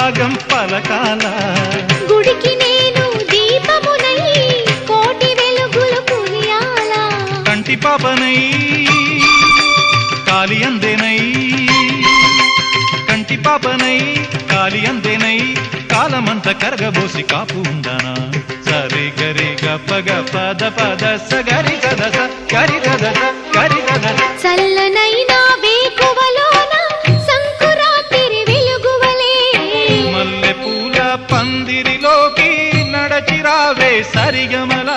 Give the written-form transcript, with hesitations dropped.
రాగం పలకాల గుడికి నేను దీపమునై కోటి వెలుగులు కురియాల కంటి పాపనై కాలి అందేనై కంటి పాపనై కాలి అందేనై కాలమంత కరగబోసి కాపు ఉందనా సరి గరి గప గప ద పద స గరి గద స గరి గద స గరి గద చల్లనైనా వేకువలోన సంకురాత్రి వెలుగువలే మల్లె పూల పందిరిలోకి నడచిరావే సరిగమల